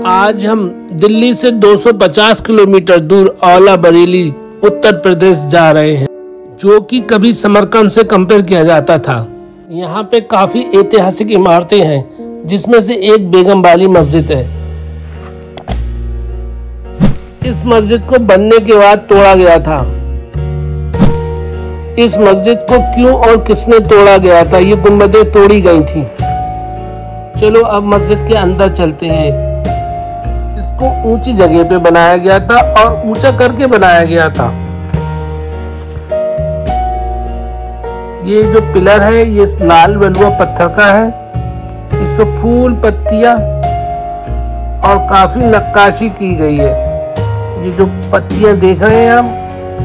आज हम दिल्ली से 250 किलोमीटर दूर औला बरेली उत्तर प्रदेश जा रहे हैं, जो कि कभी समरकंद से कंपेयर किया जाता था। यहाँ पे काफी ऐतिहासिक इमारतें हैं, जिसमें से एक बेगम बाली मस्जिद है। इस मस्जिद को बनने के बाद तोड़ा गया था। इस मस्जिद को क्यों और किसने तोड़ा गया था, ये गुंबदें तोड़ी गई थी। चलो अब मस्जिद के अंदर चलते हैं। इसको ऊंची जगह पे बनाया गया था और ऊंचा करके बनाया गया था। ये जो पिलर है ये लाल बलुआ पत्थर का है। इस पे फूल पत्तियां और काफी नक्काशी की गई है। ये जो पत्तियां देख रहे हैं हम,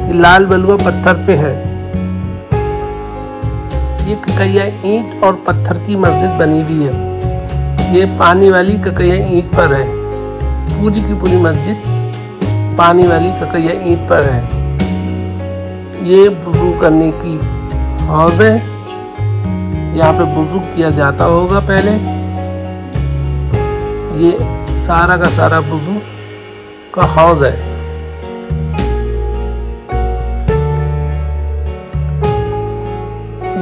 ये लाल बलुआ पत्थर पे है। ये ककैया ईंट और पत्थर की मस्जिद बनी हुई है। ये पानी वाली ककैया ईंट पर है। पूरी की पूरी मस्जिद पानी वाली ककैया ईंट पर है। ये वुजू करने की हौज है। यहाँ पे वुजू किया जाता होगा पहले। ये सारा का सारा वुजू का हौज है।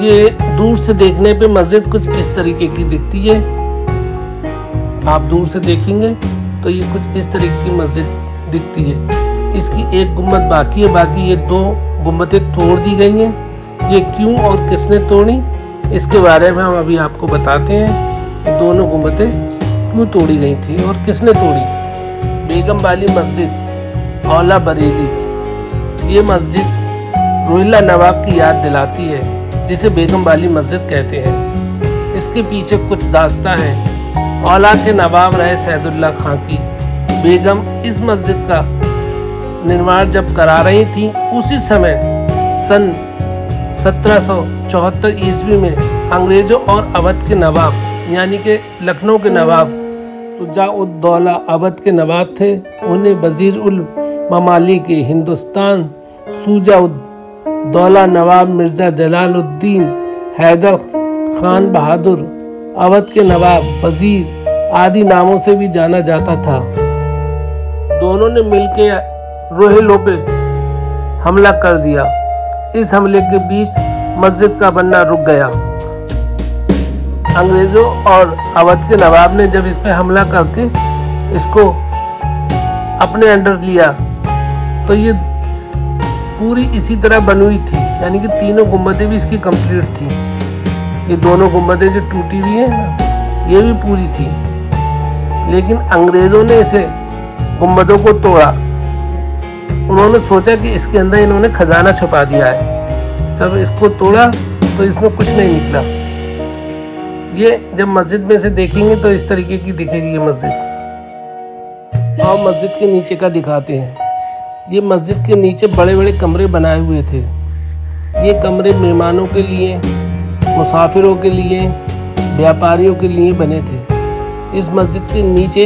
ये दूर से देखने पे मस्जिद कुछ इस तरीके की दिखती है। आप दूर से देखेंगे तो ये कुछ इस तरीके की मस्जिद दिखती है। इसकी एक गुम्बद बाकी है, बाकी ये दो गुम्बदें तोड़ दी गई हैं। ये क्यों और किसने तोड़ी, इसके बारे में हम अभी आपको बताते हैं। दोनों गुम्बदें क्यों तोड़ी गई थी और किसने तोड़ी। बेगम बाली मस्जिद औला बरेली, ये मस्जिद रोहिल्ला नवाब की याद दिलाती है, जिसे बेगम बाली मस्जिद कहते हैं। इसके पीछे कुछ दास्तां है। औला के नवाब रहे सैदुल्ला खां की बेगम इस मस्जिद का निर्माण जब करा रही थी, उसी समय सन 1774 ईस्वी में अंग्रेजों और अवध के नवाब यानी कि लखनऊ के नवाब शुजा-उद-दौला अवध के नवाब थे, उन्हें वजीर उल ममालिक हिंदुस्तान शुजा-उद-दौला नवाब मिर्जा जलालुद्दीन हैदर खान बहादुर अवध के नवाब वजीर आदि नामों से भी जाना जाता था। दोनों ने मिलकर रोहिलों पे हमला कर दिया। इस हमले के बीच मस्जिद का बनना रुक गया। अंग्रेजों और अवध के नवाब ने जब इस पे हमला करके इसको अपने अंडर लिया, तो ये पूरी इसी तरह बनी हुई थी, यानी कि तीनों गुंबदें भी इसकी कंप्लीट थी। ये दोनों गुंबदें जो टूटी हुई है ना, ये भी पूरी थी। लेकिन अंग्रेजों ने इसे गुंबदों को तोड़ा। उन्होंने सोचा कि इसके अंदर इन्होंने खजाना छुपा दिया है। जब इसको तोड़ा तो इसमें कुछ नहीं निकला। ये जब मस्जिद में से देखेंगे तो इस तरीके की दिखेगी ये मस्जिद। और मस्जिद के नीचे का दिखाते हैं। ये मस्जिद के नीचे बड़े बड़े कमरे बनाए हुए थे। ये कमरे मेहमानों के लिए, मुसाफिरों के लिए, व्यापारियों के लिए बने थे। इस मस्जिद के नीचे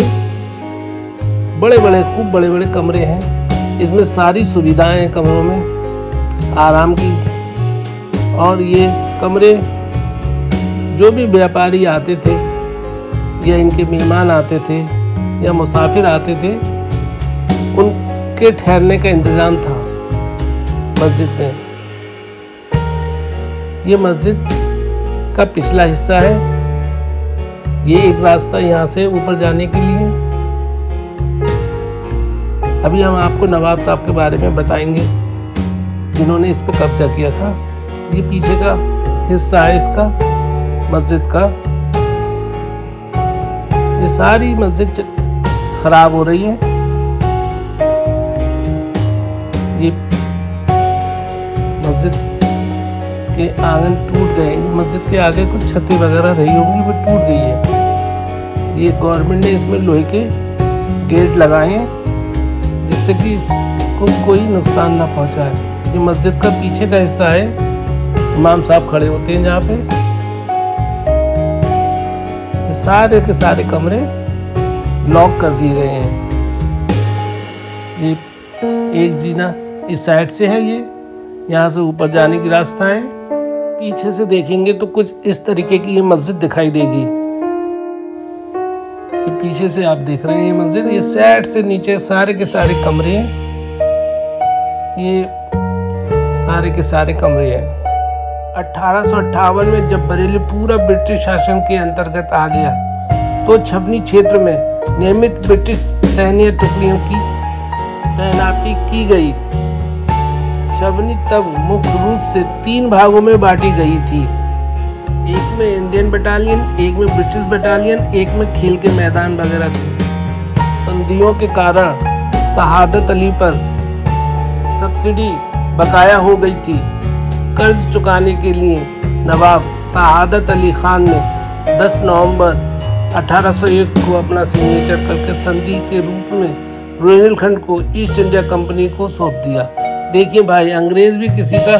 खूब बड़े बड़े कमरे हैं। इसमें सारी सुविधाएं हैं कमरों में आराम की। और ये कमरे जो भी व्यापारी आते थे या इनके मेहमान आते थे या मुसाफिर आते थे, उनके ठहरने का इंतजाम था मस्जिद में। ये मस्जिद का पिछला हिस्सा है। ये एक रास्ता यहाँ से ऊपर जाने के लिए। अभी हम आपको नवाब साहब के बारे में बताएंगे, जिन्होंने इस पर कब्जा किया था। ये पीछे का हिस्सा है इसका मस्जिद का। ये सारी मस्जिद खराब हो रही है। ये मस्जिद के आंगन टूट गए। मस्जिद के आगे कुछ छतें वगैरह रही होंगी, वो टूट गई है। ये गवर्नमेंट ने इसमें लोहे के गेट लगाए हैं, जिससे कि इसको कोई नुकसान ना पहुंचाए। ये मस्जिद का पीछे का हिस्सा है। इमाम साहब खड़े होते हैं जहाँ पे। ये सारे के सारे कमरे लॉक कर दिए गए हैं। ये एक जीना इस साइड से है, ये यहाँ से ऊपर जाने की रास्ता है। पीछे से देखेंगे तो कुछ इस तरीके की ये मस्जिद दिखाई देगी। पीछे से आप देख रहे हैं ये मस्जिद, ये साइड से नीचे सारे के सारे कमरे हैं, ये सारे के सारे कमरे हैं। 1858 में जब बरेली पूरा ब्रिटिश शासन के अंतर्गत आ गया तो छबनी क्षेत्र में नियमित ब्रिटिश सैन्य टुकड़ियों की तैनाती की गई। छबनी तब मुख्य रूप से 3 भागों में बांटी गई थी, एक में इंडियन बटालियन, एक में ब्रिटिश बटालियन, एक में खेल के मैदान वगैरह थे। संधियों के कारण शहादत अली पर सब्सिडी बकाया हो गई थी। कर्ज चुकाने के लिए नवाब शहादत अली खान ने 10 नवंबर 1801 को अपना सिग्नेचर करके संधि के रूप में रुहेलखंड को ईस्ट इंडिया कंपनी को सौंप दिया। देखिए भाई, अंग्रेज भी किसी का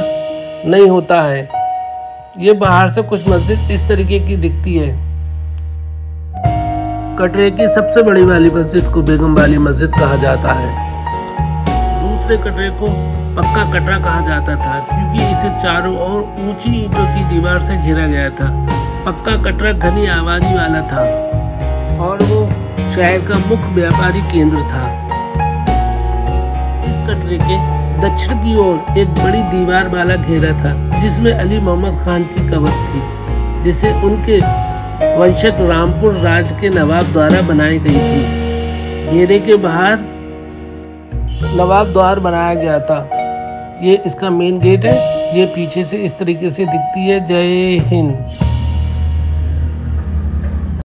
नहीं होता है। ये बाहर से कुछ मस्जिद इस तरीके की दिखती है। कटरे की सबसे बड़ी वाली मस्जिद को बेगम वाली मस्जिद कहा जाता है। दूसरे कटरे को पक्का कटरा कहा जाता था क्योंकि इसे चारों ओर ऊंची ईंटों की दीवार से घेरा गया था। पक्का कटरा घनी आबादी वाला था और वो शहर का मुख्य व्यापारी केंद्र था। इस कटरे के दक्षिण की ओर एक बड़ी दीवार वाला घेरा था जिसमें अली मोहम्मद खान की कब्र थी, जिसे उनके वंशज रामपुर राज के नवाब द्वारा बनाई गई थी। घेरे के बाहर नवाब द्वार बनाया गया था। ये इसका मेन गेट है। ये पीछे से इस तरीके से दिखती है। जय हिंद।